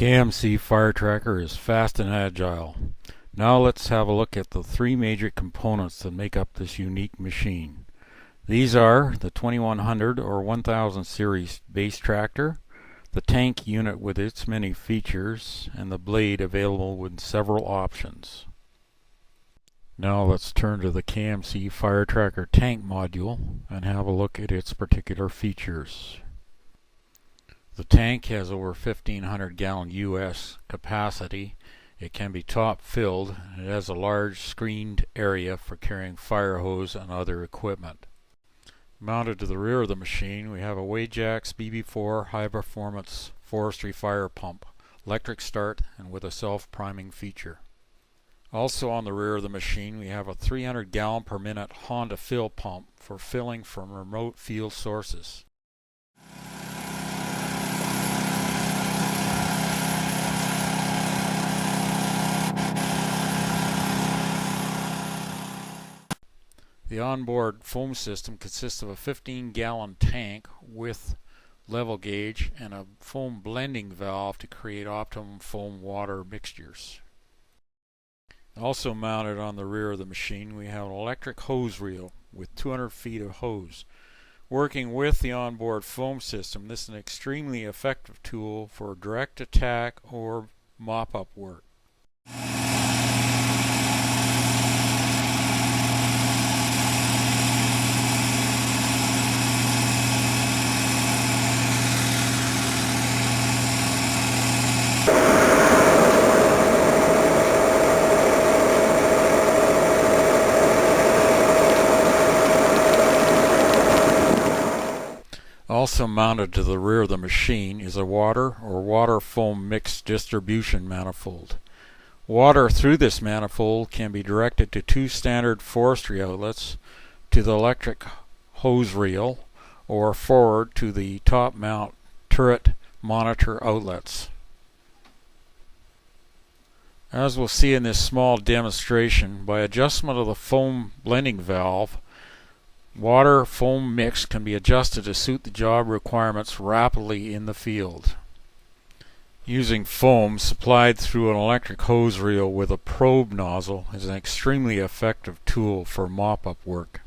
KMC FireTracker is fast and agile. Now let's have a look at the three major components that make up this unique machine. These are the 2100 or 1000 series base tractor, the tank unit with its many features, and the blade available with several options. Now let's turn to the KMC FireTracker tank module and have a look at its particular features. The tank has over 1,500 gallon US capacity. It can be top filled. It has a large screened area for carrying fire hose and other equipment. Mounted to the rear of the machine, we have a Wajax BB4 high performance forestry fire pump, electric start, and with a self-priming feature. Also on the rear of the machine, we have a 300 gallon per minute Honda fill pump for filling from remote field sources. The onboard foam system consists of a 15-gallon tank with level gauge and a foam blending valve to create optimum foam water mixtures. Also mounted on the rear of the machine, we have an electric hose reel with 200 feet of hose. Working with the onboard foam system, this is an extremely effective tool for direct attack or mop-up work. Also mounted to the rear of the machine is a water or water foam mix distribution manifold. Water through this manifold can be directed to two standard forestry outlets, to the electric hose reel, or forward to the top mount turret monitor outlets. As we'll see in this small demonstration, by adjustment of the foam blending valve, water foam mix can be adjusted to suit the job requirements rapidly in the field. Using foam supplied through an electric hose reel with a probe nozzle is an extremely effective tool for mop-up work.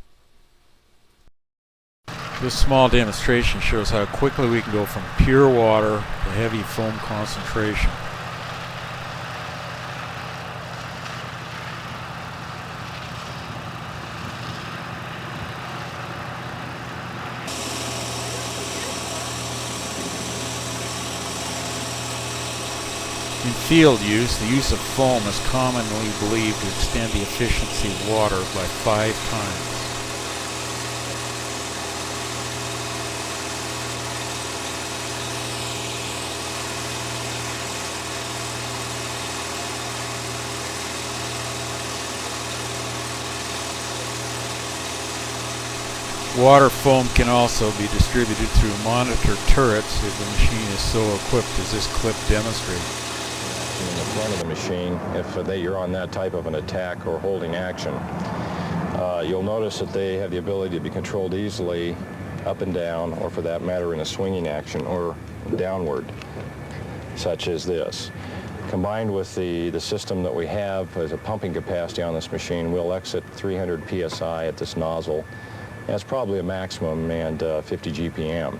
This small demonstration shows how quickly we can go from pure water to heavy foam concentration. In field use, the use of foam is commonly believed to extend the efficiency of water by 5 times. Water foam can also be distributed through monitor turrets if the machine is so equipped as this clip demonstrates. In the front of the machine, if you're on that type of an attack or holding action, you'll notice that they have the ability to be controlled easily up and down, or for that matter in a swinging action or downward, such as this. Combined with the system that we have as a pumping capacity on this machine, we'll exit 300 psi at this nozzle. That's probably a maximum, and 50 GPM.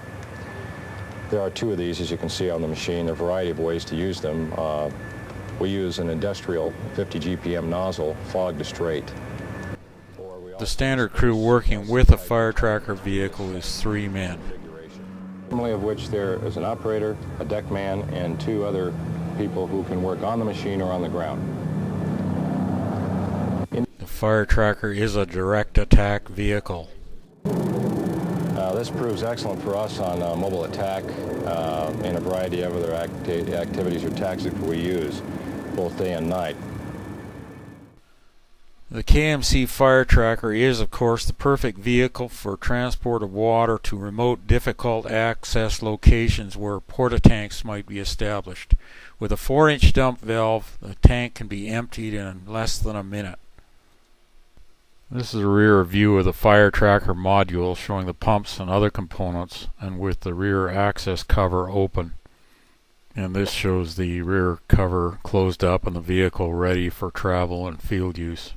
There are 2 of these, as you can see on the machine. There are a variety of ways to use them. We use an industrial 50 GPM nozzle, fog to straight. The standard crew working with a FireTracker vehicle is 3 men. Normally of which there is an operator, a deck man, and 2 other people who can work on the machine or on the ground. The FireTracker is a direct attack vehicle. This proves excellent for us on mobile attack and a variety of other activities or tactics we use, both day and night. The KMC FireTracker is, of course, the perfect vehicle for transport of water to remote, difficult access locations where porta-tanks might be established. With a 4-inch dump valve, the tank can be emptied in less than a minute. This is a rear view of the FireTracker module showing the pumps and other components, and with the rear access cover open. And this shows the rear cover closed up and the vehicle ready for travel and field use.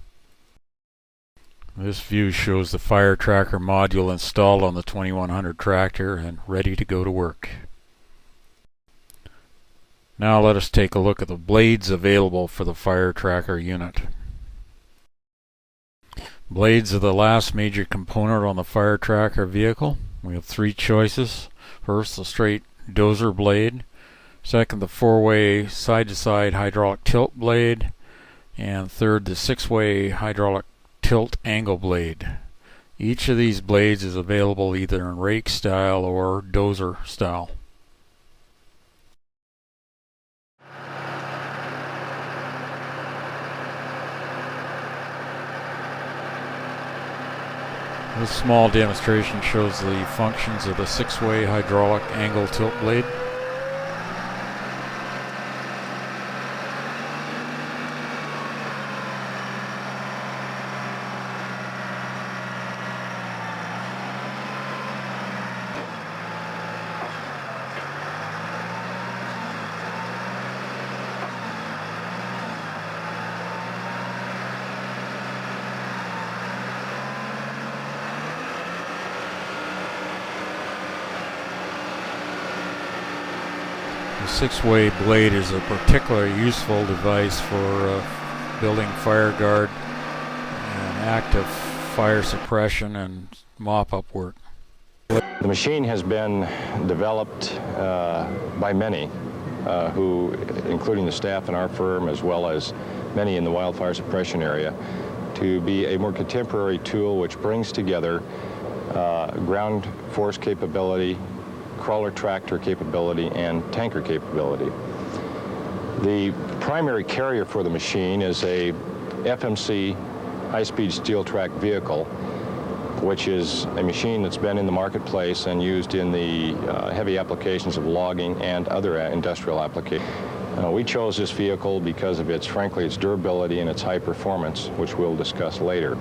This view shows the FireTracker module installed on the 2100 tractor and ready to go to work. Now let us take a look at the blades available for the FireTracker unit. Blades are the last major component on the FireTracker vehicle. We have three choices. First, the straight dozer blade. Second, the four-way side-to-side hydraulic tilt blade. And third, the six-way hydraulic tilt angle blade. Each of these blades is available either in rake style or dozer style. This small demonstration shows the functions of the six-way hydraulic angle tilt blade. The six-way blade is a particularly useful device for building fire guard and active fire suppression and mop-up work. The machine has been developed by many who, including the staff in our firm as well as many in the wildfire suppression area, to be a more contemporary tool which brings together ground force capability, crawler tractor capability, and tanker capability. The primary carrier for the machine is a FMC high-speed steel track vehicle, which is a machine that's been in the marketplace and used in the heavy applications of logging and other industrial applications. We chose this vehicle because of its, frankly, its durability and its high performance, which we'll discuss later.